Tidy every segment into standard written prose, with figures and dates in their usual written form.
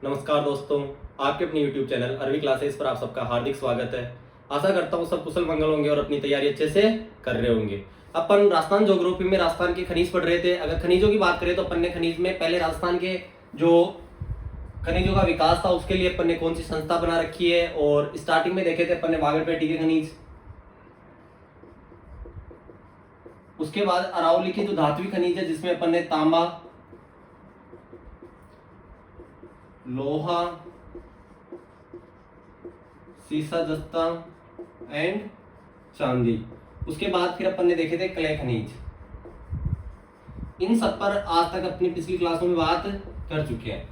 नमस्कार दोस्तों, आपके अपने YouTube चैनल अरवी क्लासेस पर आप सबका हार्दिक स्वागत है। आशा करता हूँ सब कुशल मंगल होंगे और अपनी तैयारी अच्छे से कर रहे होंगे। अपन राजस्थान ज्योग्राफी में राजस्थान के खनिज पढ़ रहे थे। अगर खनिजों की बात करें तो अपन ने खनिज में पहले राजस्थान के जो खनिजों का विकास था उसके लिए अपन ने कौन सी संस्था बना रखी है, और स्टार्टिंग में देखे थे अपन ने वागड़पेटी के खनिज। उसके बाद अरावली की जो धात्विक खनिज है जिसमें अपन ने तांबा, लोहा, सीसा जस्ता एंड चांदी। उसके बाद फिर अपन ने देखे थे क्ले खनिज। इन सब पर आज तक अपनी पिछली क्लासों में बात कर चुके हैं।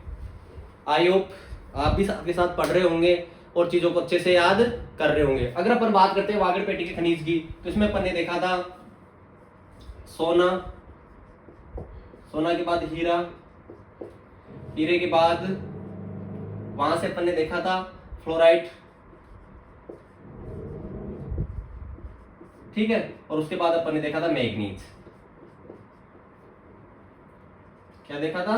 आई होप आप भी आपके साथ पढ़ रहे होंगे और चीजों को अच्छे से याद कर रहे होंगे। अगर अपन बात करते हैं वागड़पेटी के खनिज की तो इसमें अपन ने देखा था सोना, सोना के बाद हीरा, हीरे के बाद वहां से अपन ने देखा था फ्लोराइड, ठीक है, और उसके बाद अपन ने देखा था मैग्नीज। क्या देखा था?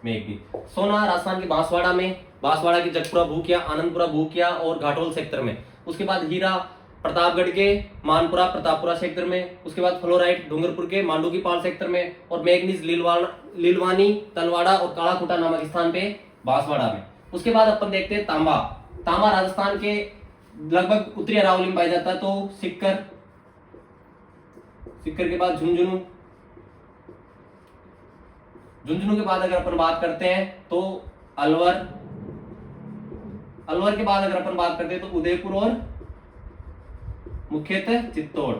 मैग्नीज। सोना राजस्थान के बांसवाड़ा में, बांसवाड़ा की जगपुरा भूकिया, आनंदपुरा भूकिया और घाटोल सेक्टर में। उसके बाद हीरा प्रतापगढ़ के मानपुरा प्रतापपुरा सेक्टर में। उसके बाद फ्लोराइड डूंगरपुर के मांडू की पाल सेक्टर में, और मैग्नीज लीलवानी, तलवाड़ा और कालाखुटा नामक स्थान पे बांसवाड़ा में। उसके बाद अपन देखते हैं तांबा। तांबा राजस्थान के लगभग उत्तरी अरावली में पाया जाता है, तो सिक्कर, सिक्कर के बाद झुंझुनू, झुंझुनू के बाद अगर अपन बात करते हैं तो अलवर, अलवर के बाद अगर अपन बात करते हैं तो उदयपुर और मुख्यतः चित्तौड़।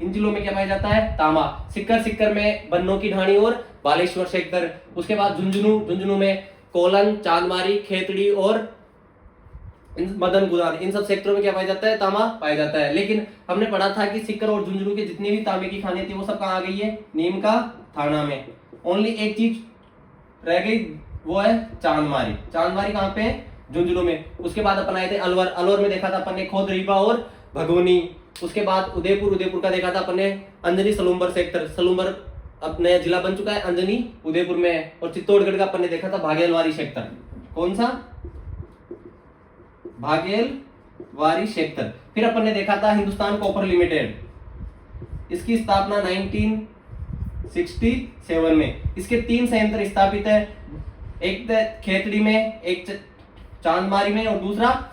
इन जिलों में क्या पाया जाता है? तांबा। सिक्कर, सिक्कर में बन्नों की ढाणी और बालेश्वर सेक्टर। उसके बाद झुंझुनू, झुंझुनू में कोलन, चांदमारी, खेतड़ी और मदन गुदान, इन सब सेक्टरों में क्या पाया जाता है? तांबा पाया जाता है। लेकिन हमने पढ़ा था कि सिक्कर और झुंझुनू के जितनी भी तांबे की खानें थी वो सब कहाँ आ गई है? नीम का थाना में। ओनली एक चीज रह गई, वो है चांदमारी। चांदमारी कहाँ पे? झुंझुनू में। उसके बाद अपन आए थे अलवर। अलवर में देखा था अपन ने खोदरीबा और भगोनी। उसके बाद उदयपुर, उदयपुर का देखा था अपन ने अंजनी सलूम्बर सेक्टर। सलूम्बर अब नया जिला बन चुका है, अंजनी उदयपुर में है। और चित्तौड़गढ़ का अपन ने देखा था भागेलवारी सेक्टर। कौन सा? भागेलवारी सेक्टर। फिर अपन ने देखा था हिंदुस्तान कॉपर लिमिटेड। इसकी स्थापना 1967 में। इसके 3 संयंत्र स्थापित है, एक खेतड़ी में, एक चांदमारी में और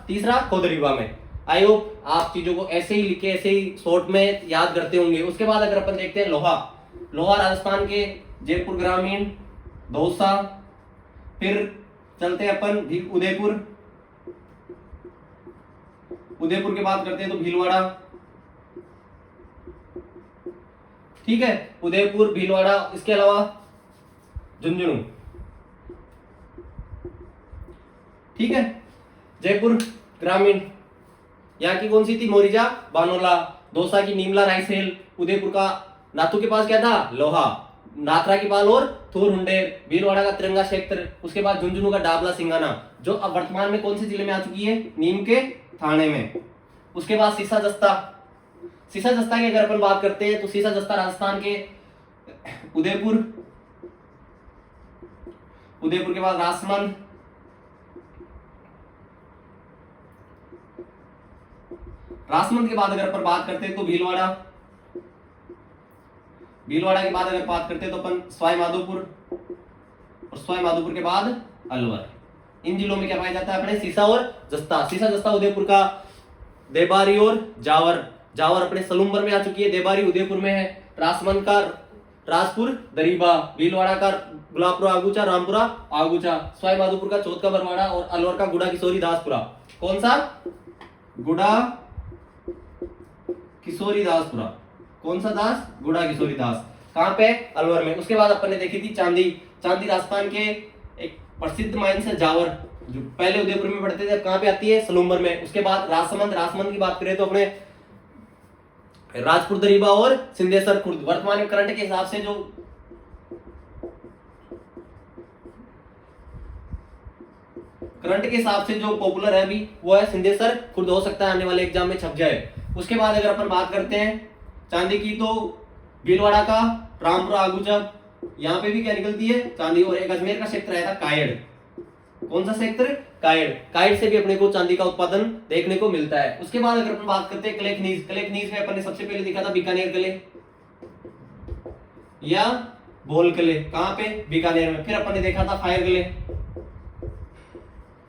तीसरा खोदरीबा में। आई होप आप चीजों को ऐसे ही लिखे, ऐसे ही शॉर्ट में याद करते होंगे। उसके बाद अगर अपन देखते हैं लोहा। लोहा राजस्थान के जयपुर ग्रामीण, दौसा। फिर चलते हैं अपन उदयपुर। उदयपुर के बाद करते हैं तो भीलवाड़ा, ठीक है, उदयपुर, भीलवाड़ा। इसके अलावा झुंझुनू, ठीक है। जयपुर ग्रामीण, यहाँ की कौन सी थी? मोरिजा, बानोला। दौसा की नीमला रायसेल। उदयपुर का नाथू के पास क्या था? लोहा, नाथरा की पाल और थूर हुंडेर। भीलवाड़ा का तिरंगा क्षेत्र। उसके बाद झुंझुनू का डाबला सिंगाना, जो अब वर्तमान में कौन से जिले में आ चुकी है? नीम के थाने में। उसके बाद सीसा जस्ता। सीसा जस्ता की अगर अपन बात करते हैं तो सीसा जस्ता राजस्थान के उदयपुर, उदयपुर के बाद राजसमंद, राजसमंद के बाद अगर अपन बात करते हैं तो भीलवाड़ा, भीलवाड़ा के बाद अगर बात करते हैं तो अपन सवाई माधोपुर, और सवाई माधोपुर के बाद अलवर। इन जिलों में क्या पाया जाता है? अपने सीसा और जस्ता। सीसा जस्ता उदयपुर का, देबारी और जावर, जावर अपने सलूम्बर में आ चुकी है, देबारी उदयपुर में है। राजसमंद का राजपुर दरीबा, भीलवाड़ा का गुलाबपुरा आगूचा, रामपुरा आगूचा, सवाई माधोपुर का चौथ का बरवाड़ा और अलवर का गुड़ा किशोरी दासपुरा। कौन सा? गुड़ा किशोरी दासपुरा। कौन सा दास? गुड़ा किशोरी दास। कहां पे? अलवर में। उसके बाद अपन ने देखी थी चांदी। चांदी राजस्थान के एक प्रसिद्ध माइंस है जावर, जो पहले उदयपुर में पढ़ते थे, अब कहां पे आती है? सलूम्बर में। उसके बाद राजसमंद। राजसमंद की बात करें तो अपने राजपुर दरीबा और सिंधेश्वर खुर्द। वर्तमान में करंट के हिसाब से जो पॉपुलर है अभी वो है सिंधेश्वर खुर्द। हो सकता है आने वाले एग्जाम में छप जाए। उसके बाद अगर अपन बात करते हैं चांदी की तो भीलवाड़ा का रामपुरा आगूचा, यहाँ पे भी क्या निकलती है, चांदी। और एक अजमेर का क्षेत्र आया था कायड़। कौन सा क्षेत्र, कायड़। कायड़ से भी अपने को चांदी का उत्पादन देखने को मिलता है। उसके बाद अगर अपन बात करते हैं क्ले खनिज, क्ले खनिज में अपन ने सबसे पहले देखा था बीकानेर क्ले या बोल क्ले, कहां पे, बीकानेर में। फिर अपन ने देखा था फायर क्ले,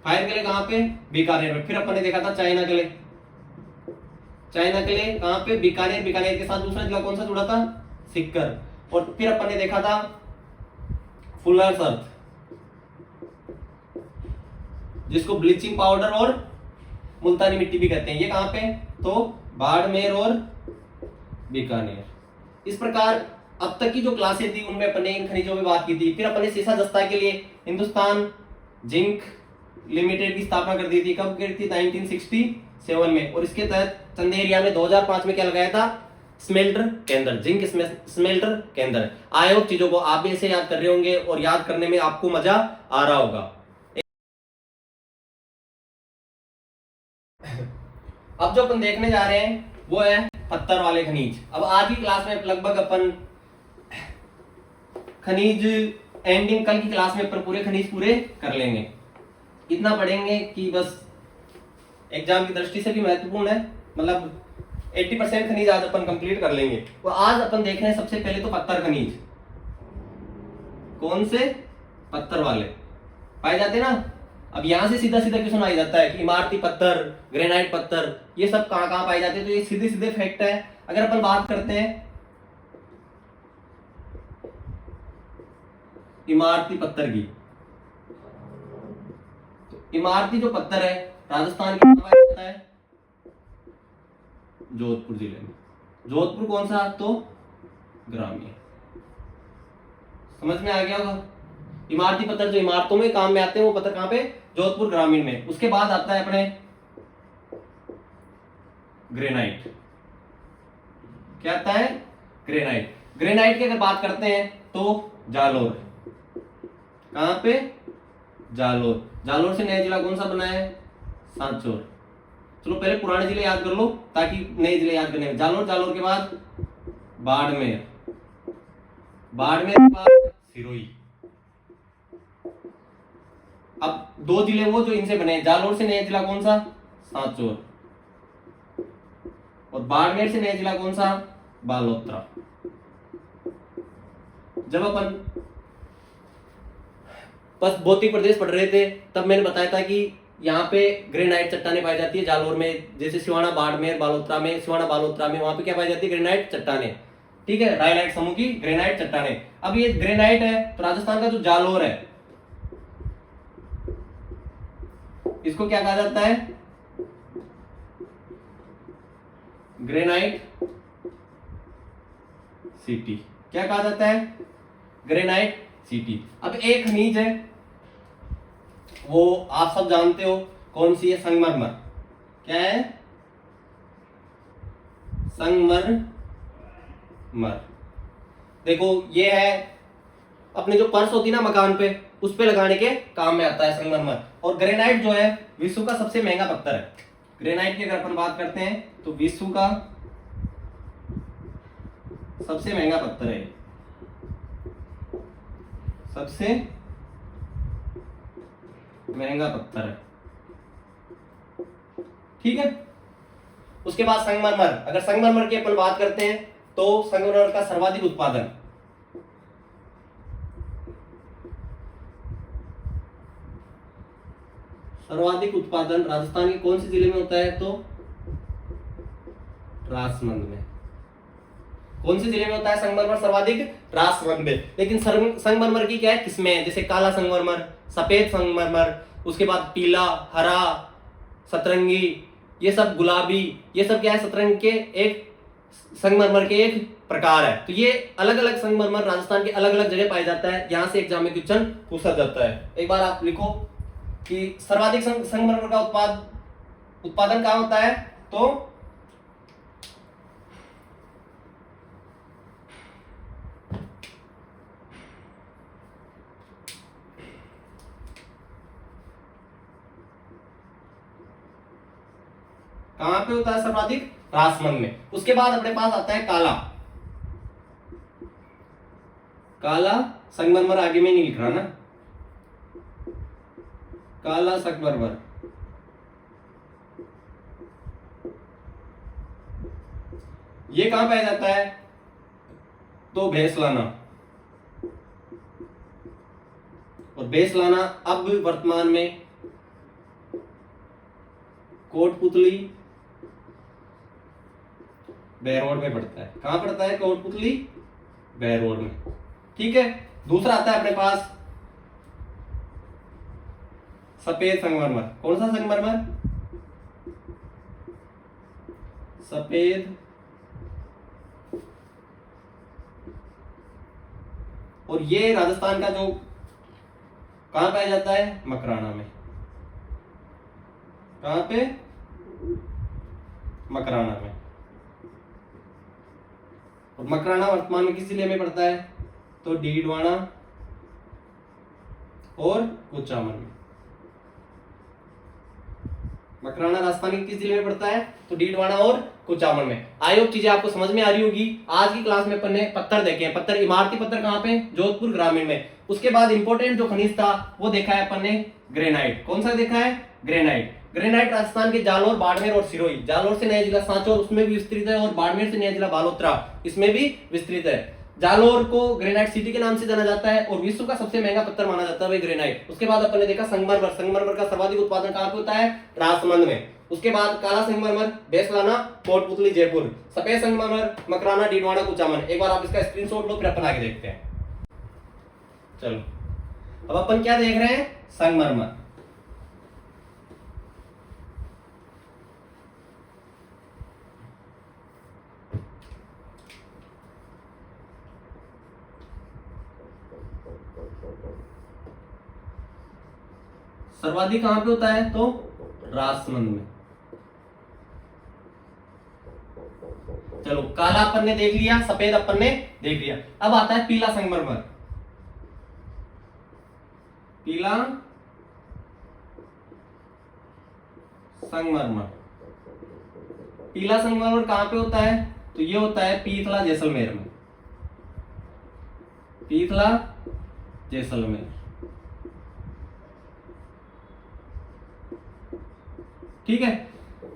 फायर क्ले कहां पे, बीकानेर में। फिर अपन ने देखा था चाइना क्ले, चाइना क्ले कहां पे, बीकानेर। बीकानेर के साथ दूसरा जिला कौन सा जुड़ा था, सिक्कर। और फिर अपन ने देखा था फुलर्स अर्थ, जिसको ब्लीचिंग पाउडर और मुल्तानी मिट्टी भी कहते हैं। ये कहां पे, तो बाड़मेर और बीकानेर। इस प्रकार अब तक की जो क्लासें थी उनमें अपन ने इन खनिजों में बात की थी। फिर अपन ने सीसा जस्ता के लिए हिंदुस्तान जिंक लिमिटेड की स्थापना कर दी थी। कब करी थी, 1967 में। और इसके तहत चंदेरिया में 2005 में क्या लगाया था, स्मेल्टर केंद्र, जिंक स्मेल्टर केंद्र। आयोग चीजों को आप भी ऐसे याद कर रहे होंगे और याद करने में आपको मजा आ रहा होगा। अब जो अपन देखने जा रहे हैं वो है पत्थर वाले खनिज। अब आज की क्लास में लगभग अपन खनिज एंडिंग, कल की क्लास में अपन पूरे खनिज पूरे कर लेंगे। इतना पढ़ेंगे कि बस एग्जाम की दृष्टि से भी महत्वपूर्ण है, मतलब 80% खनिज आज अपन कंप्लीट कर लेंगे। तो आज अपन देख रहे हैं सबसे पहले तो पत्थर खनिज। कौन से, पत्थर वाले पाए जाते ना। अब यहां से सीधा सीधा क्वेश्चन आ जाता है कि इमारती पत्थर, ग्रेनाइट पत्थर, ये सब कहां कहां पाए जाते हैं। तो ये सीधे सीधे फैक्ट है। अगर अपन बात करते हैं इमारती पत्थर की, तो इमारती जो पत्थर है राजस्थान के कहां पाया जाता है, जोधपुर जिले में। जोधपुर कौन सा, तो ग्रामीण। समझ में आ गया होगा। इमारती पत्थर जो इमारतों में काम में आते हैं वो पत्थर कहां पे, जोधपुर ग्रामीण में। उसके बाद आता है अपने ग्रेनाइट। क्या आता है, ग्रेनाइट। ग्रेनाइट की अगर बात करते हैं तो जालोर। कहां पे, जालोर। जालोर से नया जिला कौन सा बना है, सांचौर। चलो पहले पुराने जिले याद कर लो ताकि नए जिले याद करने में। जालोर, जालोर के बाद बाड़मेर, बाड़मेर के बाद सिरोही। अब दो जिले वो जो इनसे बने, जालोर से नया जिला कौन सा, सांचौर। और बाड़मेर से नया जिला कौन सा, बालोतरा। जब अपन बस भौतिक प्रदेश पढ़ रहे थे तब मैंने बताया था कि यहाँ पे ग्रेनाइट चट्टानें पाई जाती है जालोर में। जैसे सिवाना, बाड़मेर, बालोतरा में, सिवाना बालोतरा में वहां पे क्या पाई जाती है, ग्रेनाइट चट्टानें। ठीक है, राइलाइट समूह की ग्रेनाइट चट्टानें। अब ये ग्रेनाइट है तो राजस्थान का जो जालोर है इसको क्या कहा जाता है, ग्रेनाइट सिटी। क्या कहा जाता है, ग्रेनाइट सिटी। अब एक खनिज है वो आप सब जानते हो, कौन सी है, संगमरमर। क्या है, संगमरमर। देखो ये है अपने जो पर्स होती है ना मकान पे, उस पे लगाने के काम में आता है संगमरमर। और ग्रेनाइट जो है विश्व का सबसे महंगा पत्थर है। ग्रेनाइट की अगर अपन बात करते हैं तो विश्व का सबसे महंगा पत्थर है, सबसे महंगा पत्थर है। ठीक है, उसके बाद संगमरमर। अगर संगमरमर की अपन बात करते हैं तो संगमरमर का सर्वाधिक उत्पादन राजस्थान के कौन से जिले में होता है, तो राजसमंद में। कौन से जिले में होता है संगमरमर सर्वाधिक, राजसमंद में। लेकिन संगमरमर की क्या है किस्में हैं, जैसे काला संगमरमर, सफेद संगमरमर, उसके बाद पीला, हरा, सतरंगी, ये सब गुलाबी, ये सब क्या है, सतरंग के एक संगमरमर के एक प्रकार है। तो ये अलग अलग संगमरमर राजस्थान के अलग अलग जगह पाया जाता है। यहां से एग्जाम में क्वेश्चन पूछा जाता है। एक बार आप लिखो कि सर्वाधिक संगमरमर का उत्पादन कहां होता है, तो कहां पे होता है सर्वाधिक, राजसमंद में। उसके बाद अपने पास आता है काला। काला संगमरमर आगे में नहीं लिख रहा ना, काला संगमरमर। ये कहां पाया जाता है? तो भैंसलाना। और भैंसलाना अब वर्तमान में कोटपुतली बहरोड में पड़ता है। कहां पड़ता है? कोटपुतली बहरोड में। ठीक है। दूसरा आता है अपने पास सफेद संगमरमर। कौन सा संगमरमर? सफेद। और ये राजस्थान का जो कहां पाया जाता है? मकराना में। कहां पे? मकराना में। और मकराना वर्तमान में किस जिले में पड़ता है? तो डीडवाना और कुचामन में। मकराना राजस्थान के किस जिले में पड़ता है? तो डीडवाना और कुचामन में। आई होप चीजें आपको समझ में आ रही होगी। आज की क्लास में अपन ने पत्थर देखे हैं। पत्थर, इमारती पत्थर कहां पे? जोधपुर ग्रामीण में। उसके बाद इंपॉर्टेंट जो खनिज था वो देखा है अपन ने ग्रेनाइट। कौन सा देखा है? ग्रेनाइट। ग्रेनाइट राजस्थान के जालोर, बाड़मेर और सिरोही। जालोर से नया जिला सांचौर उसमें भी विस्तृत है, और बाड़मेर से नया जिला बालोतरा इसमें भी विस्तृत है। जालोर को ग्रेनाइट सिटी के नाम से जाना जाता है, और विश्व का सबसे महंगा पत्थर माना जाता है वही ग्रेनाइट। उसके बाद अपन ने देखा संगमरमर। संगमरमर का सर्वाधिक उत्पादन कहां पे होता है? राजसमंद में। उसके बाद काला संगमरमर भैंसलाना, कोटपुतली जयपुर। सफेद संगमरमर मकराना, डीडवाना, कुचामन। एक बार आप इसका स्क्रीनशॉट लो, फिर अपन आगे देखते हैं। चलो अब अपन क्या देख रहे हैं? संगमरमर। सर्वाधिक कहां पे होता है? तो राजसमंद में। चलो काला अपन ने देख लिया, सफेद अपन ने देख लिया। अब आता है पीला संगमरमर। पीला संगमरमर। पीला संगमरमर कहां पे होता है? तो ये होता है पीथला जैसलमेर में। पीथला जैसलमेर। ठीक है।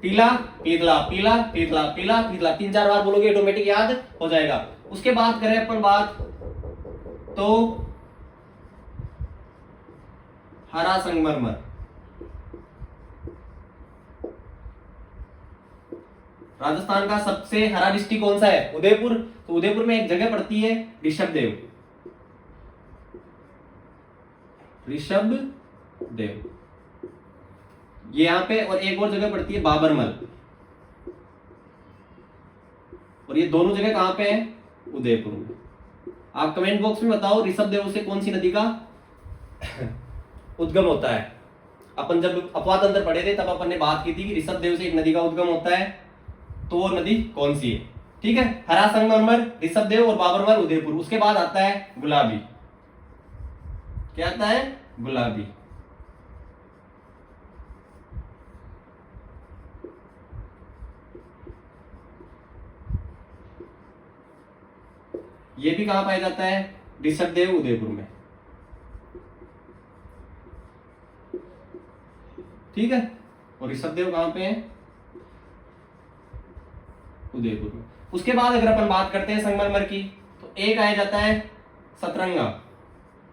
पीला पीतला, पीला पीतला, पीला पीतला, 3-4 बार बोलोगे ऑटोमेटिक याद हो जाएगा। उसके बाद करें अपन बात तो हरा संगमरमर। राजस्थान का सबसे हरा डिस्ट्रिक्ट कौन सा है? उदयपुर। तो उदयपुर में एक जगह पड़ती है ऋषभदेव। ऋषभदेव ये यहां पे, और एक और जगह पड़ती है बाबरमल। और ये दोनों जगह कहां पे है? उदयपुर में। आप कमेंट बॉक्स में बताओ ऋषभदेव से कौन सी नदी का उद्गम होता है। अपन जब अपवाद अंतर पढ़े थे तब अपन ने बात की थी कि ऋषभदेव से एक नदी का उद्गम होता है, तो वो नदी कौन सी है? ठीक है। हरा संगमरमर, ऋषभदेव और बाबरमल, उदयपुर। उसके बाद आता है गुलाबी। क्या आता है? गुलाबी। ये भी कहां पाया जाता है? ऋषभदेव, उदयपुर में। ठीक है। और ऋषभदेव कहां पे है? उदयपुर में। उसके बाद अगर अपन बात करते हैं संगमरमर की, तो एक आया जाता है सतरंगा।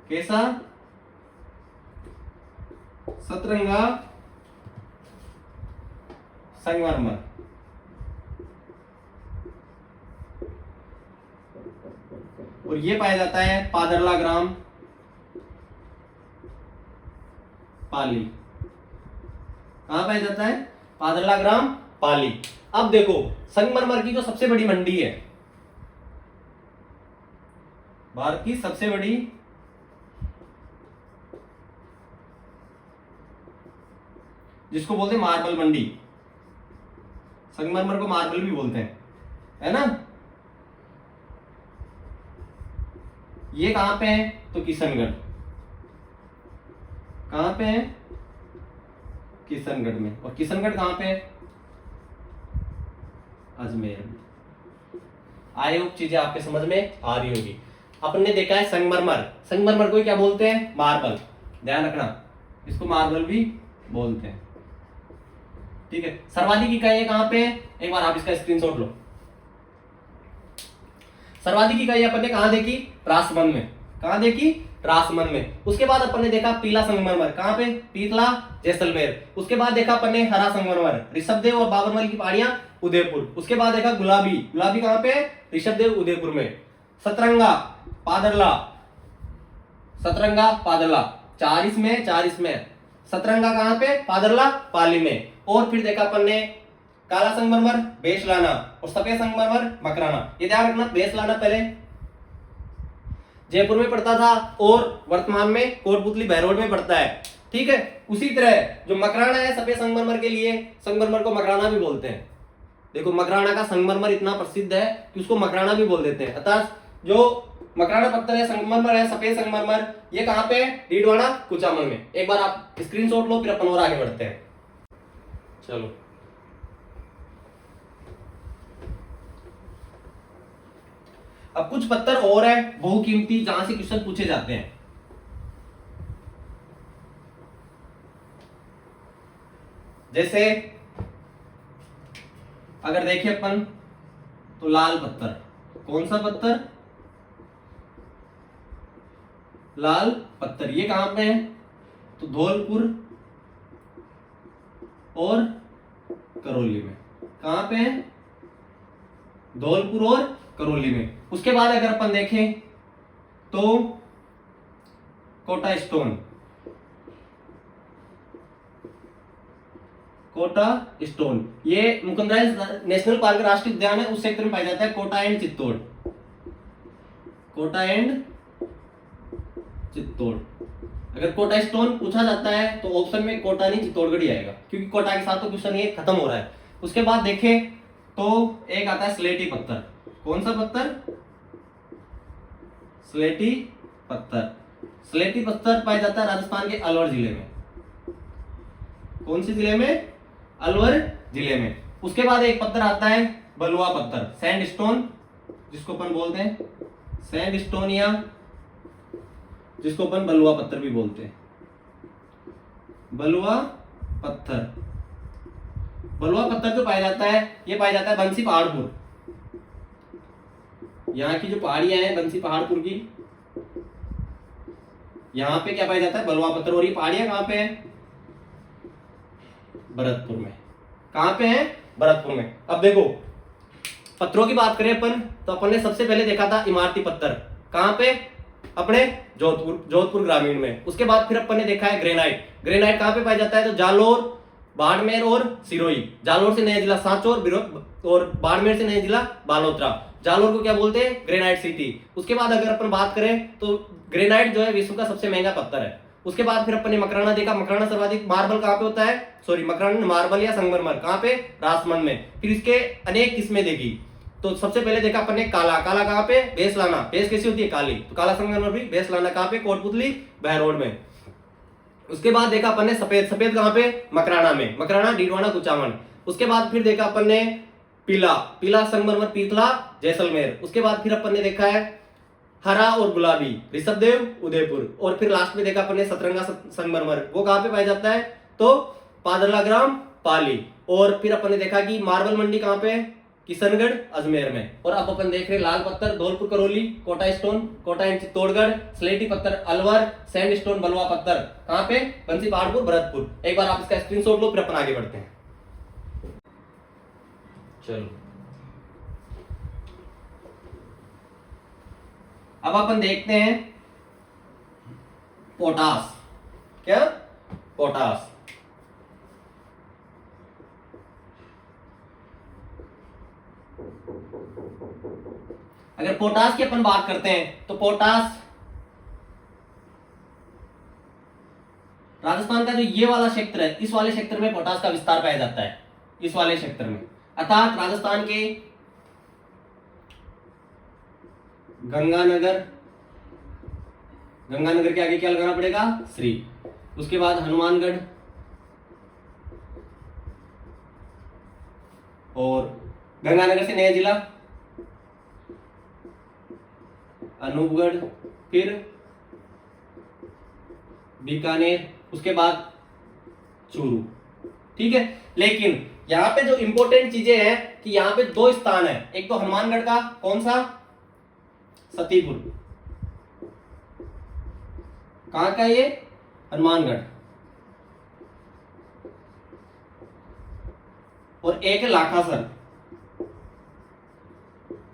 कैसा? सतरंगा संगमरमर। और ये पाया जाता है पादरला ग्राम, पाली। कहां पाया जाता है? पादरला ग्राम, पाली। अब देखो संगमरमर की जो सबसे बड़ी मंडी है, भारत की सबसे बड़ी जिसको बोलते हैं मार्बल मंडी, संगमरमर को मार्बल भी बोलते हैं, है ना? ये कहां पे है? तो किशनगढ़। कहां पे है? किशनगढ़ में। और किशनगढ़ कहां पे है? अजमेर में। आई होप चीजें आपके समझ में आ रही होगी। अपन ने देखा है संगमरमर, संगमरमर को क्या बोलते हैं? मार्बल, ध्यान रखना, इसको मार्बल भी बोलते हैं। ठीक है, सर्वाधिक इकाई कहां पे है? एक बार आप इसका स्क्रीनशॉट लो। सर्वाधिक इकाई अपन ने कहां देखी? रासमंद में। कहां देखी? रासमंद में। उसके बाद अपन ने देखा पीला संगमरमर, कहां पे? पीतला, जैसलमेर। उसके बाद देखा अपन ने हरा संगमरमर, ऋषभदेव और बाबरमल की पहाड़ियां, उदयपुर। उसके बाद देखा गुलाबी, गुलाबी कहां पे? ऋषभदेव, उदयपुर में। सतरंगा, पादरला, सतरंगा, पादरला, चार इसमें सतरंगा कहां पे? पादरला, पाली में। और फिर देखा अपन ने काला संगमरमर, बेसलाना, और सफेद संगमरमर, मकराना। ये ध्यान रखना, बेसलाना पहले जयपुर में पड़ता था और वर्तमान में कोटपुतली बहरोड में पड़ता है। ठीक है, उसी तरह जो मकराना है सफेद संगमरमर के लिए, संगमरमर को मकराना भी बोलते हैं। देखो मकराना का संगमरमर इतना प्रसिद्ध है कि उसको मकराना भी बोल देते हैं। अर्थात जो मकराना पत्थर है, संगमरमर है, सफेद संगमरमर, ये कहां पे है? डीडवाना, कुचामन में। एक बार आप स्क्रीनशॉट लो, फिर अपन और आगे बढ़ते हैं। चलो, अब कुछ पत्थर और है बहुकीमती, जहां से क्वेश्चन पूछे जाते हैं। जैसे अगर देखें अपन तो लाल पत्थर, कौन सा पत्थर? लाल पत्थर। ये कहां पे है? तो धौलपुर और करौली में। कहां पे है? धौलपुर और करौली में। उसके बाद अगर अपन देखें तो कोटा स्टोन, कोटा स्टोन, ये मुकुंदराज नेशनल पार्क राष्ट्रीय उद्यान है, उस क्षेत्र में पाया जाता है। Kota and Chittor, Kota and Chittor. अगर कोटा स्टोन पूछा जाता है तो ऑप्शन में कोटा नहीं चित्तौड़गढ़ ही आएगा, क्योंकि कोटा के साथ तो क्वेश्चन ये खत्म हो रहा है। उसके बाद देखें तो एक आता है स्लेटी पत्थर। कौन सा पत्थर? स्लेटी पत्थर। स्लेटी पत्थर पाया जाता है राजस्थान के अलवर जिले में। कौन सी जिले में? अलवर जिले में। उसके बाद एक पत्थर आता है बलुआ पत्थर, सैंडस्टोन, जिसको अपन बोलते हैं सैंडस्टोन, या जिसको अपन बलुआ पत्थर भी बोलते हैं। बलुआ पत्थर, बलुआ पत्थर जो पाया जाता है, ये पाया जाता है बंसी पहाड़पुर। यहाँ की जो पहाड़ियां हैं बंसी पहाड़पुर की, यहाँ पे क्या पाया जाता है? बलुआ पत्थर। और ये पहाड़ियां कहां पे है? भरतपुर में। कहां पे है? भरतपुर में। अब देखो पत्थरों की बात करें अपन, तो अपन ने सबसे पहले देखा था इमारती पत्थर। कहां पे? अपने जोधपुर ग्रामीण में। उसके बाद फिर अपन ने देखा है ग्रेनाइट। ग्रेनाइट कहां पे पाया जाता है? तो जालोर, बाड़मेर और सिरोही। जालोर से नया जिला सांचौर और बाड़मेर से नया जिला बालोतरा। जालोर को क्या बोलते हैं? Granite city. उसके बाद अगर अपन बात करें तो ग्रेनाइट जो है विश्व का सबसे महंगा पत्थर है। उसके बाद फिर अपन ने मकराना देखा। मकराना सर्वाधिक मार्बल कहां पे होता है? सॉरी, मकराना मार्बल या संगमरमर कहां पे? राजमंद में। फिर इसके अनेक किस्में देखी। तो सबसे पहले देखा अपन ने काला। काला कहां पे? बेसलाना। बेस कैसी होती है? काली। तो काला संगमरमर भी बेसलाना कहां पे? कोटपुतली बहरोड में। उसके बाद देखा अपन ने सफेद। सफेद कहां पे? मकराना में। मकराना, डीडवाना, कुचामन। उसके बाद फिर देखा अपन ने पीला। पीला संगमरमर, पीतला, जैसलमेर। उसके बाद फिर अपन ने देखा है हरा और गुलाबी, ऋषभदेव, उदयपुर। और फिर लास्ट में देखा अपन ने सतरंगा संगमरमर। वो कहां पे पाया जाता है? तो पादरला ग्राम, पाली। और फिर अपन ने देखा कि मार्बल मंडी कहां पे? किशनगढ़, अजमेर में। और अब अपन देख रहे लाल पत्थर धौलपुर करौली, कोटा स्टोन, कोटा एंड चित्तौड़गढ़, स्लेटी पत्थर अलवर, सैंड स्टोन बलुआ पत्थर कहां पे? बंसी पहाड़पुर, भरतपुर। एक बार आप इसका स्क्रीनशॉट लो, फिर अपन आगे बढ़ते हैं। चलो, अब अपन देखते हैं पोटास। क्या? पोटास। अगर पोटास की अपन बात करते हैं तो पोटास राजस्थान का जो ये वाला क्षेत्र है, इस वाले क्षेत्र में पोटास का विस्तार पाया जाता है। इस वाले क्षेत्र में, अर्थात राजस्थान के गंगानगर, गंगानगर के आगे क्या लगाना पड़ेगा? श्री। उसके बाद हनुमानगढ़ और गंगानगर से नया जिला अनूपगढ़, फिर बीकानेर, उसके बाद चूरू। ठीक है, लेकिन यहां पे जो इंपॉर्टेंट चीजें हैं कि यहां पे दो स्थान है, एक तो हनुमानगढ़ का, कौन सा, सतीपुर, कहां का ये, हनुमानगढ़, और एक है लाखासर,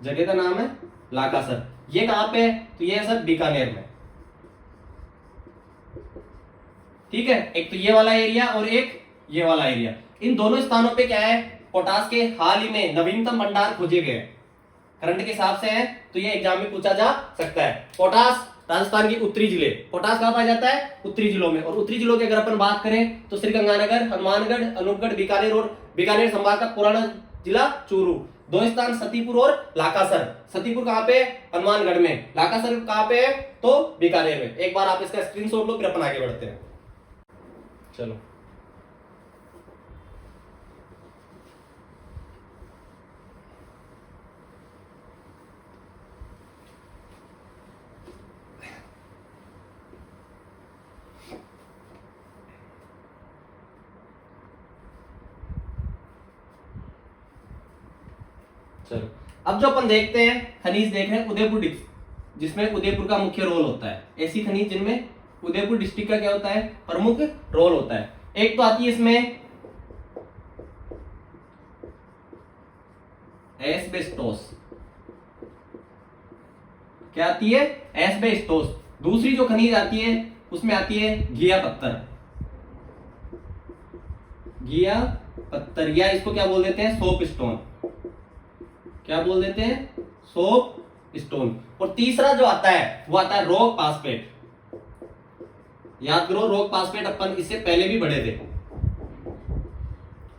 जगह का नाम है लाखासर। ये कहां पे है, तो ये है सर बीकानेर में। ठीक है, एक तो ये वाला एरिया और एक ये वाला एरिया। इन दोनों स्थानों पे क्या है, पोटास के हाल ही में नवीनतम भंडार खोजे गए, करंट के हिसाब से है, तो ये एग्जाम में पूछा जा सकता है। पोटास राजस्थान की उत्तरी जिले, पोटास कहां पाया जाता है, उत्तरी जिलों में। और उत्तरी जिलों की अगर अपन बात करें तो श्रीगंगानगर, हनुमानगढ़, अनूपगढ़, बीकानेर और बीकानेर संभाग का पुराना जिला चूरू। दो स्थान सतीपुर और लाखासर। सतीपुर कहां पे, हनुमानगढ़ में, लाखासर कहां पे है, तो बीकानेर में। एक बार आप इसका स्क्रीनशॉट लो, फिर अपन आगे बढ़ते हैं। चलो, चलो अब जो अपन देखते हैं खनिज देख रहे हैं उदयपुर डिस्ट्रिक्ट, जिसमें उदयपुर का मुख्य रोल होता है। ऐसी खनिज जिनमें उदयपुर डिस्ट्रिक्ट का क्या होता है, प्रमुख रोल होता है। एक तो आती है इसमें एस्बेस्टोस, क्या आती है, एस्बेस्टोस। दूसरी जो खनिज आती है उसमें आती है घिया पत्थर, घिया पत्थर, या इसको क्या बोल देते हैं, सोप स्टोन। क्या बोल देते हैं, सोप स्टोन। और तीसरा जो आता है वो आता है रॉक फास्फेट। याद करो, रॉक फास्फेट अपन इससे पहले भी पढ़े थे,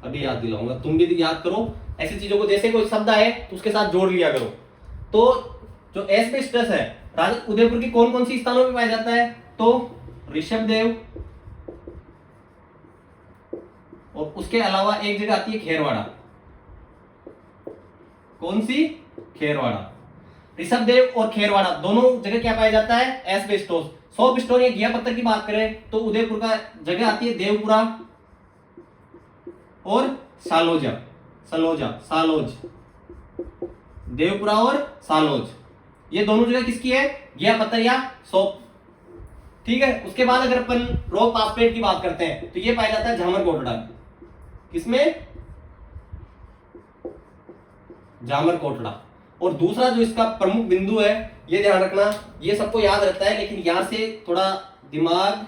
अभी याद दिलाऊंगा, तुम भी याद करो। ऐसी चीजों को जैसे कोई शब्द आए तो उसके साथ जोड़ लिया करो। तो जो एस्बेस्टस है, उदयपुर की कौन कौन सी स्थानों में पाया जाता है, तो ऋषभदेव, और उसके अलावा एक जगह आती है खेरवाड़ा। कौन सी, खेरवाड़ा। ऋषभदेव और खेरवाड़ा दोनों जगह क्या पाया जाता है, एस्बेस्टोस। सोप स्टोन या घिया पत्थर की बात करें तो उदयपुर का जगह आती है देवपुरा और सालोजा, सालोज, देवपुरा और सालोज। ये दोनों जगह किसकी है, घिया पत्थर या सोप। ठीक है, उसके बाद अगर अपन रॉक फास्फेट की बात करते हैं तो ये पाया जाता है झामर कोटड़ा। किसमें, झामर कोटड़ा। और दूसरा जो इसका प्रमुख बिंदु है, ये ध्यान रखना, ये सबको याद रहता है लेकिन यहां से थोड़ा दिमाग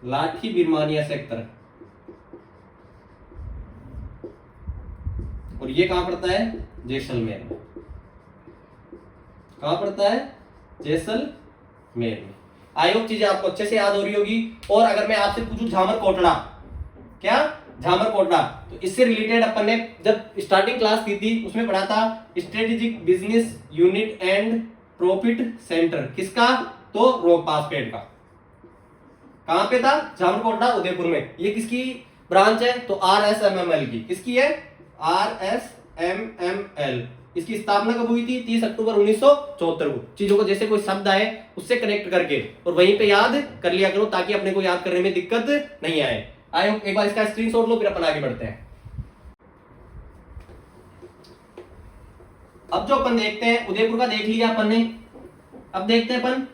लाठी बिरमानिया सेक्टर, और ये कहां पड़ता है, जैसलमेर में। कहां पड़ता है, जैसलमेर में। आई होप चीजें आपको अच्छे से याद हो रही होगी। और अगर मैं आपसे पूछूं झामर कोटड़ा, क्या, झामर कोटड़ा, तो इससे रिलेटेड अपन ने जब स्टार्टिंग क्लास की थी उसमें पढ़ा था strategic business unit and profit centre. किसका, तो रॉक फास्फेट का। कहां पे था, झामर कोटड़ा, उदयपुर में। ये किसकी ब्रांच है, तो RSMML की। किसकी है, RSMML। इसकी स्थापना कब हुई थी, 30 अक्टूबर 1974 को। चीजों को जैसे कोई शब्द आए उससे कनेक्ट करके और वहीं पे याद कर लिया करो, ताकि अपने को याद करने में दिक्कत नहीं आए। आई होप एक बार इसका स्क्रीनशॉट लो, फिर अपन आगे बढ़ते हैं। अब जो अपन देखते हैं, उदयपुर का देख लिया अपन ने, अब देखते हैं अपन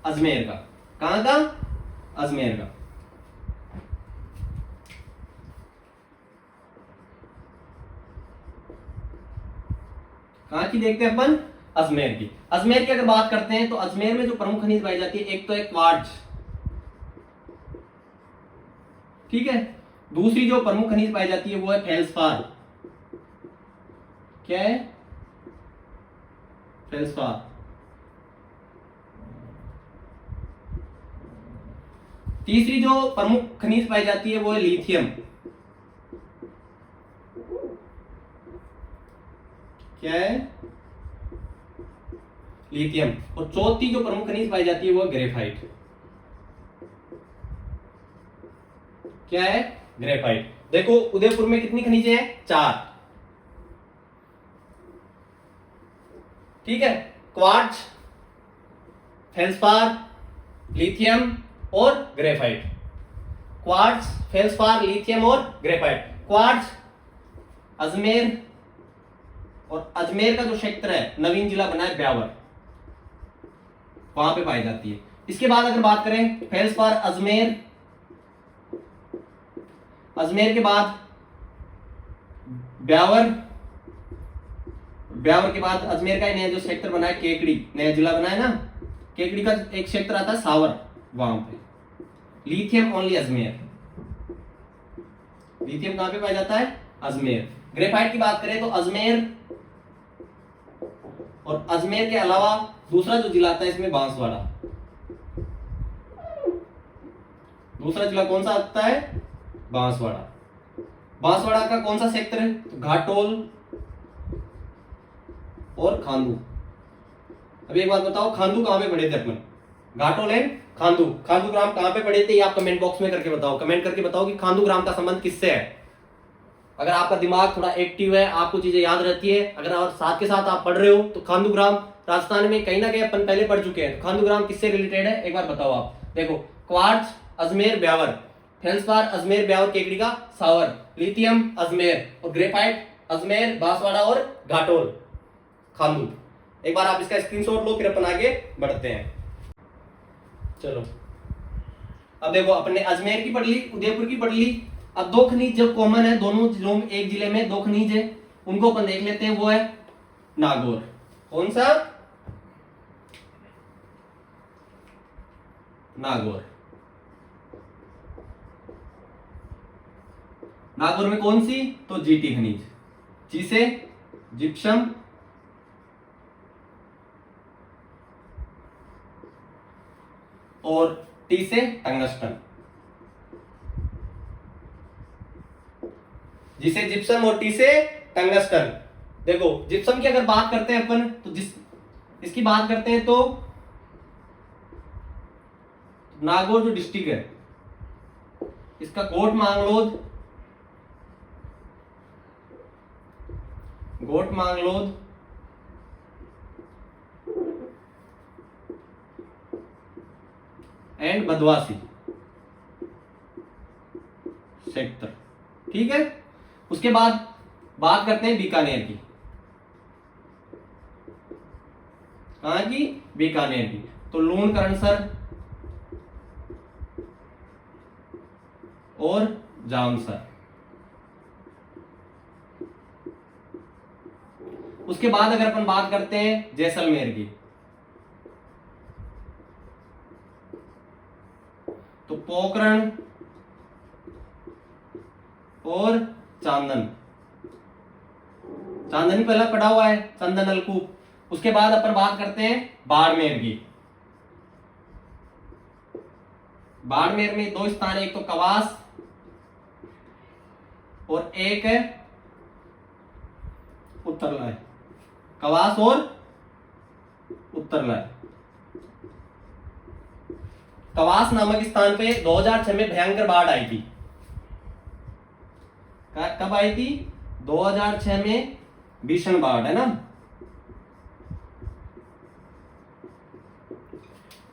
अजमेर का। कहां का, अजमेर का। कहां की देखते हैं अपन, अजमेर की। अजमेर की अगर बात करते हैं तो अजमेर में जो प्रमुख खनिज पाई जाती है, एक तो है क्वार्ट्ज, ठीक है। दूसरी जो प्रमुख खनिज पाई जाती है वो है फेल्सपार। क्या है, फेल्सपार। तीसरी जो प्रमुख खनिज पाई जाती है वो है लिथियम। क्या है, लिथियम। और चौथी जो प्रमुख खनिज पाई जाती है वो है ग्रेफाइट। क्या है, ग्रेफाइट। देखो उदयपुर में कितनी खनिजें हैं, 4, ठीक है। क्वार्ट्ज, फेल्सपार, लिथियम और ग्रेफाइट। क्वार्ट्ज, फेल्सपार, लिथियम और ग्रेफाइट। क्वार्ट्ज अजमेर, और अजमेर का जो क्षेत्र है, नवीन जिला बना है ब्यावर, वहां पे पाई जाती है। इसके बाद अगर बात करें फेल्सपार अजमेर, अजमेर के बाद ब्यावर, ब्यावर के बाद अजमेर का नया जो सेक्टर बना है केकड़ी, नया जिला बना है ना, केकड़ी का एक क्षेत्र आता है सावर, वहां पे। लिथियम ओनली अजमेर, लिथियम कहां पे पाया जाता है? अजमेर। ग्रेफाइट की बात करें तो अजमेर, और अजमेर के अलावा दूसरा जो जिला आता है इसमें बांसवाड़ा। दूसरा जिला कौन सा आता है? बांसवाड़ा। बांसवाड़ा का कौन सा सेक्टर है? तो घाटोल और खांदू। अभी एक बात बताओ, खांदू कहां पे पढ़े थे अपन? घाटोल एंड खांदू। खांदू ग्राम कहां पे पढ़े थे ये आप कमेंट बॉक्स में करके बताओ। कमेंट करके बताओ कि खांदू ग्राम का संबंध किससे है। अगर आपका दिमाग थोड़ा एक्टिव है, आपको चीजें याद रहती है, अगर और साथ के साथ आप पढ़ रहे हो, तो खांदू ग्राम राजस्थान में कहीं ना कहीं अपन पहले पढ़ चुके हैं। खांदू ग्राम किससे रिलेटेड है एक बार बताओ आप। देखो, क्वार्ट्ज अजमेर ब्यावर, फेल्सपार अजमेर ब्यावर केकड़ी का सावर, लिथियम अजमेर, और ग्रेफाइट अजमेर बांसवाड़ा और घाटोल खांदू। एक बार आप इसका स्क्रीनशॉट लो, फिर अपन आगे बढ़ते हैं। चलो, अब देखो, अपने अजमेर की पढ़ ली, उदयपुर की पढ़ ली। अब दो खनिज जो कॉमन है दोनों जिलों में, एक जिले में दो खनिज है, उनको अपन देख लेते हैं। वो है नागौर। कौन सा? नागौर। नागौर में कौन सी? तो जीटी खनिज। जी से जिप्सम, और टी से टंगस्टन। जिसे जिप्सम और टी से टंगस्टन। देखो, जिप्सम की अगर बात करते हैं अपन, तो इसकी बात करते हैं तो नागौर जो डिस्ट्रिक्ट है, इसका कोट मांगलोद, गोट मांगलोद, एंड बदवासी सेक्टर। ठीक है। उसके बाद बात करते हैं बीकानेर की। कहां की? बीकानेर की। तो लूण करणसर और जामसर। उसके बाद अगर अपन बात करते हैं जैसलमेर की, तो पोखरण और चांदन। चांदनी पहला पड़ा हुआ है, चंदन अलकूप। उसके बाद अपन बात करते हैं बाड़मेर की। बाड़मेर में दो स्थान है, एक तो कवास और एक है उत्तरलाई। कवास और उत्तरलाई। कवास नामक स्थान पे 2006 में भयंकर बाढ़ आई थी। कब आई थी? 2006 में भीषण बाढ़, है ना।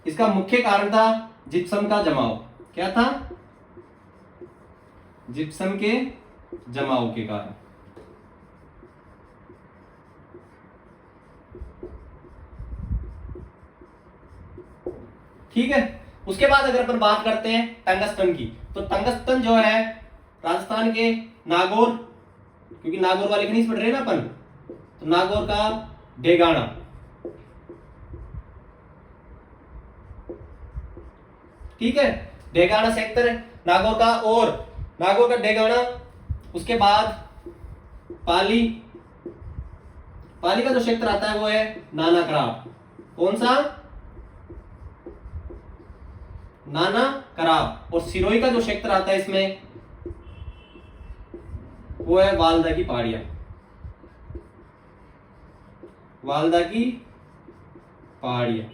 इसका मुख्य कारण था जिप्सम का जमाव। क्या था? जिप्सम के जमाव के कारण। ठीक है। उसके बाद अगर अपन बात करते हैं टंगस्टन की, तो टंगस्टन जो है राजस्थान के नागौर, क्योंकि नागौर वाले खनिज पढ़ रहे हैं ना अपन, तो नागौर का डेगाना। ठीक है, डेगाना सेक्टर है नागौर का, और नागौर का डेगाना। उसके बाद पाली, पाली का जो क्षेत्र आता है वो है नाना कराब। कौन सा? नाना कराब। और सिरोही का जो क्षेत्र आता है इसमें वो है वालदा की पहाड़ियां। वालदा की पहाड़ियां।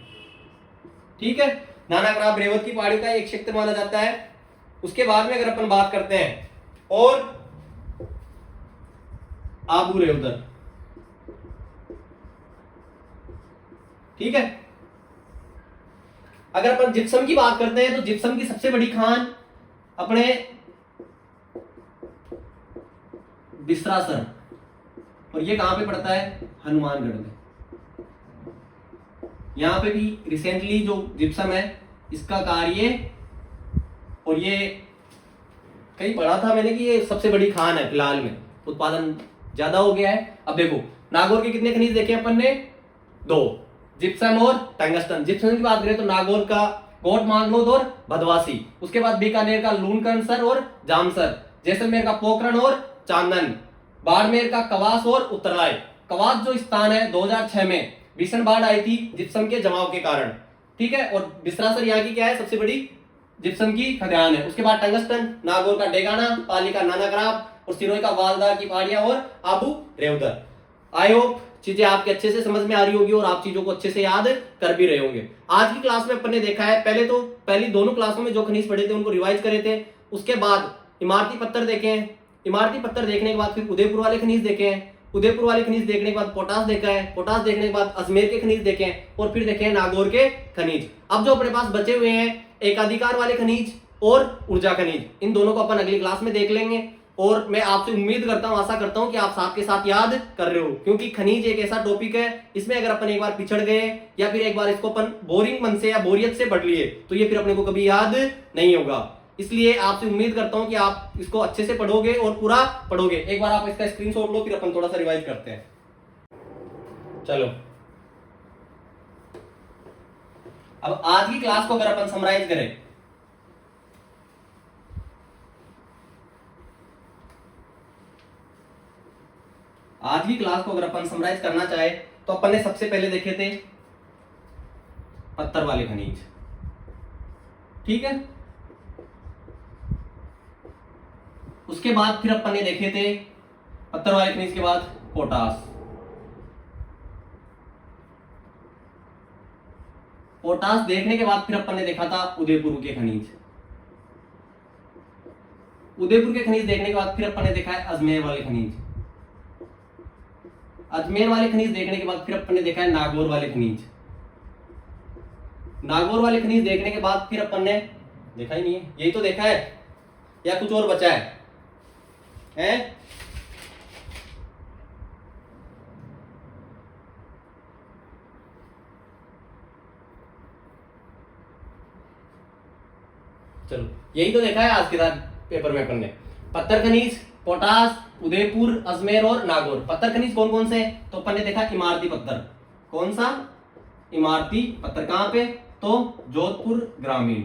ठीक है। नाना कराब रेवत की पहाड़ी का एक क्षेत्र माना जाता है। उसके बाद में अगर अपन बात करते हैं और आबू रेवदर, ठीक है। अगर अपन जिप्सम की बात करते हैं तो जिप्सम की सबसे बड़ी खान अपने बिसरासर, और ये कहां पे पड़ता है? हनुमानगढ़ में। यहां पे भी रिसेंटली जो जिप्सम है इसका कार्य, और ये कहीं पढ़ा था मैंने कि ये सबसे बड़ी खान है फिलहाल में, उत्पादन ज्यादा हो गया है। अब देखो नागौर के कितने खनिज देखे अपन ने? 2, जिप्सम और टंगस्टन। जिप्सम की बात करें तो नागौर का कोट मांगनोद और भदवासी, उसके बाद बीकानेर का लूनकरनसर और जामसर, जैसलमेर का पोखरण और चांदन, बाड़मेर का कवास और उत्तरलाई। कवास जो स्थान है 2006 में भीषण बाढ़ आई थी जिप्सम के जमाव के कारण, ठीक है। और बिसरासर यहाँ की क्या है? सबसे बड़ी जिप्सम की खदान है। उसके बाद टंगस्टन, नागौर का डेगाना, पाली का नानाक्राब और सिरोही का वालदा की पहाड़ियां और आबू रेवदर। आई होप चीजें आपके अच्छे से समझ में आ रही होगी और आप चीजों को अच्छे से याद कर भी रहे होंगे। आज की क्लास में अपन ने देखा है, पहली दोनों क्लासों में जो खनिज पढ़े थे उनको रिवाइज करे थे। उसके बाद इमारती पत्थर देखे हैं, इमारती पत्थर देखने के बाद फिर उदयपुर वाले खनिज देखे हैं, उदयपुर वाले खनिज देखने के बाद पोटास देखा है, पोटास देखने के बाद अजमेर के खनिज देखे हैं, और फिर देखे हैं नागौर के खनिज। अब जो अपने पास बचे हुए हैं एकाधिकार वाले खनिज और ऊर्जा खनिज, इन दोनों को अपन अगली क्लास में देख लेंगे। और मैं आपसे उम्मीद करता हूं, आशा करता हूं कि आप साथ के साथ याद कर रहे हो, क्योंकि खनिज एक ऐसा टॉपिक है इसमें अगर अपन एक बार पिछड़ गए या फिर एक बार इसको अपन बोरिंग मन से या बोरियत से पढ़ लिए तो ये फिर अपने को कभी याद नहीं होगा। इसलिए आपसे उम्मीद करता हूं कि आप इसको अच्छे से पढ़ोगे और पूरा पढ़ोगे। एक बार आप इसका स्क्रीनशॉट लो, फिर अपन थोड़ा सा रिवाइज करते हैं। चलो अब आज की क्लास को अगर अपन समराइज करें, आज की क्लास को अगर अपन समराइज करना चाहे तो अपन ने सबसे पहले देखे थे पत्थर वाले खनिज, ठीक है। उसके बाद फिर अपन ने देखे थे पत्थर वाले खनिज के बाद पोटास, पोटास देखने के बाद फिर अपन ने देखा था उदयपुर के खनिज, उदयपुर के खनिज देखने के बाद फिर अपन ने देखा है अजमेर वाले खनिज, अजमेर वाले खनिज देखने के बाद फिर अपन ने देखा है नागौर वाले खनिज, नागौर वाले खनिज देखने के बाद फिर अपन ने देखा ही नहीं है, यही तो देखा है या कुछ और बचा है? चलो यही तो देखा है आज के पेपर में अपन ने। पत्थर खनिज, पोटास, उदयपुर, अजमेर और नागौर। पत्थर खनिज कौन कौन से? तो अपन ने देखा इमारती पत्थर। कौन सा? इमारती पत्थर। कहां पे? तो जोधपुर ग्रामीण।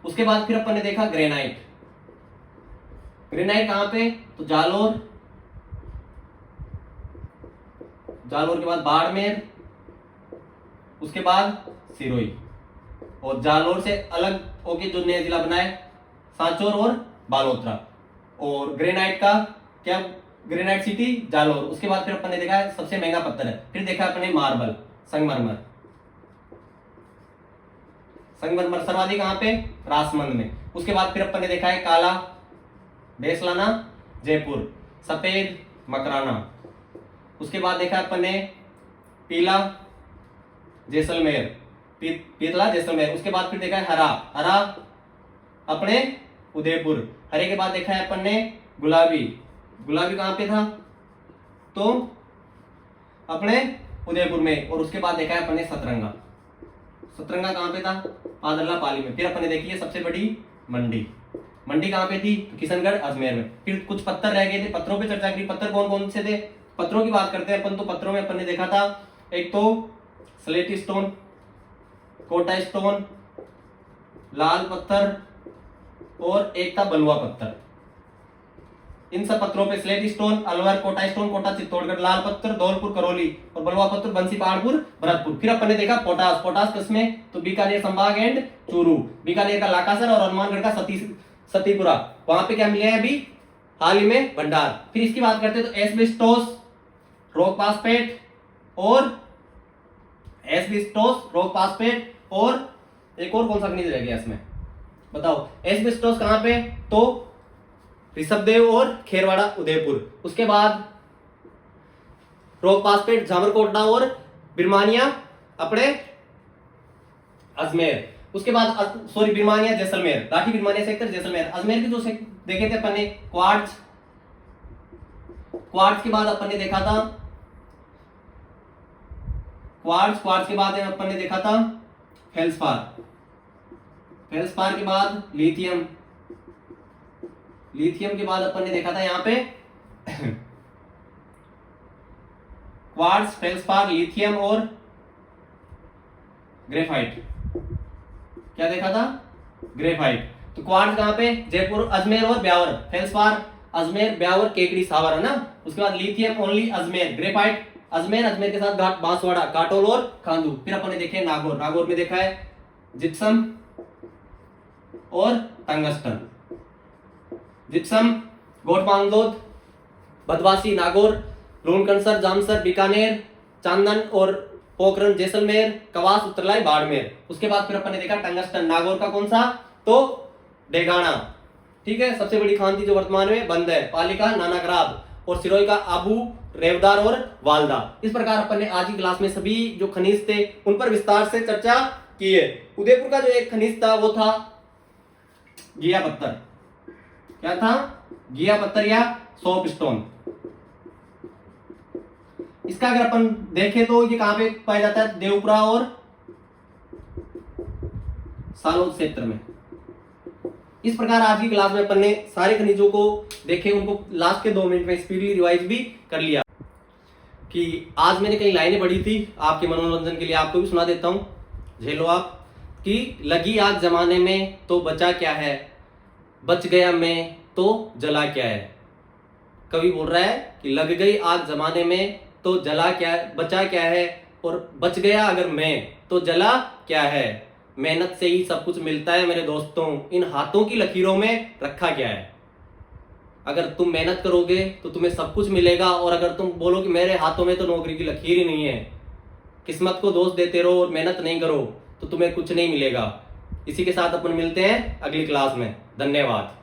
उसके बाद फिर अपन ने देखा ग्रेनाइट, ग्रेनाइट कहां पे? तो जालोर, जालोर के बाद बाड़मेर, उसके बाद सिरोही, और जालोर से अलग होके जो नया जिला बना है सांचौर और बालोतरा। और ग्रेनाइट का क्या? Granite city Jalore. उसके बाद फिर अपन ने देखा है सबसे महंगा पत्थर है, फिर देखा अपने मार्बल, संगमरमर। संगमरमर सर्वाधिक कहां पे? राजमंद में। उसके बाद फिर अपन ने देखा है काला, बेसलाना, जयपुर, सफेद, मकराना। उसके बाद देखा अपन ने पीला, जैसलमेर, पीतला, जैसलमेर। उसके बाद फिर देखा है हरा, हरा अपने उदयपुर। हरे के बाद देखा है अपन ने गुलाबी, गुलाबी कहां पे था? तो अपने उदयपुर में। और उसके बाद देखा है अपन ने सतरंगा, सतरंगा कहां पे था? पादरला, पाली में। फिर अपन ने देखी है सबसे बड़ी मंडी, मंडी कहां पे थी? तो किशनगढ़, अजमेर में। फिर कुछ पत्थर रह गए थे, पत्थरों पे चर्चा की। पत्थर कौन कौन से थे? पत्थरों की बात करते हैं अपन, तो पत्थरों में अपन ने देखा था एक तो स्लेट स्टोन, कोटा स्टोन, लाल पत्थर और एक था बलुआ पत्थर। इन सब पत्थरों पे slate stone, Alwar, Kota stone, Kota Chittorgarh, लाल पत्थर धौलपुर करौली और बलुआ पत्थर बंसी पहाड़पुर भरतपुर। फिर अपन ने देखा पोटास, पोटास किसमें? तो बीकानेर संभाग एंड चूरू, बीकानेर का लाकासर और हनुमानगढ़ का सतीपुरा। वहां पे क्या मिले हैं अभी हाल ही में? भंडार। फिर इसकी बात करते हैं तो एस्बेस्टोस, रॉक फास्फेट और एस्बेस्टोस, रॉक फास्फेट और एक और कौन सा खनिज रह गया इसमें बताओ? एस्बेस्टोस कहां पे? तो ऋषभदेव और खेरवाड़ा, उदयपुर। उसके बाद रॉक फास्फेट जामरकोटला और बिरमानिया, अपने अजमेर। उसके बाद सॉरी बिरमानिया जैसलमेर, लाठी बिरमानिया सेक्टर जैसलमेर। अजमेर की जो देखे थे अपन ने क्वार्ट्ज, क्वार्ट्ज के बाद अपन ने देखा था क्वार्ट्ज के बाद अपन ने देखा था फेल्सपार, फेल्सपार के बाद लिथियम, लिथियम के बाद अपन ने देखा था यहाँ पे क्वार्ट्ज, फेल्सपार, लिथियम और ग्रेफाइट। क्या देखा था? ग्रेफाइट। तो क्वार्ट्ज कहां पे? जयपुर, अजमेर और ब्यावर। फेल्सपार अजमेर, ब्यावर, केकड़ी, सावर, है ना। उसके बाद lithium only Ajmer, graphite Ajmer, Ajmer के साथ घाट बांसवाड़ा, काटोल और खांडू। फिर अपन ने देखे नागौर, नागौर में देखा है जिप्सम और टंगस्टन। जिप्सम गोटमांगलोद, बदवासी, नागौर, लोनकंसर, जामसर, बीकानेर, चांदन और पोखरण, जैसलमेर, कवास, उत्तरलाई, बाड़मेर। उसके बाद फिर अपन ने देखा टंगस्टन, नागौर का कौन सा? तो डेगाना। ठीक है, सबसे बड़ी खान थी जो वर्तमान में बंद है, पाली का नानागराब और सिरोही का आबू, रेवदार और वालदा। इस प्रकार अपन ने आज की क्लास में सभी जो खनिज थे उन पर विस्तार से चर्चा की है। उदयपुर का जो एक खनिज था वो था गिया पत्थर। क्या था? गिया पत्थर या सोप स्टोन। इसका अगर अपन देखें तो ये कहां पे पाया जाता है? देवपुरा और सालोद क्षेत्र में। इस प्रकार आज की क्लास में अपन ने सारे खनिजों को देखे, उनको लास्ट के 2 मिनट में स्पीडली रिवाइज भी कर लिया। कि आज मैंने कई लाइनें पढ़ी थी आपके मनोरंजन के लिए, आपको भी सुना देता हूं, झेलो आप। कि लगी आग जमाने में तो बचा क्या है, बच गया मैं तो जला क्या है। कवि बोल रहा है कि लग गई आग जमाने में तो जला क्या, बचा क्या है, और बच गया अगर मैं तो जला क्या है। मेहनत से ही सब कुछ मिलता है मेरे दोस्तों, इन हाथों की लकीरों में रखा क्या है। अगर तुम मेहनत करोगे तो तुम्हें सब कुछ मिलेगा, और अगर तुम बोलो कि मेरे हाथों में तो नौकरी की लकीर ही नहीं है, किस्मत को दोष देते रहो और मेहनत नहीं करो तो तुम्हें कुछ नहीं मिलेगा। इसी के साथ अपन मिलते हैं अगली क्लास में। धन्यवाद।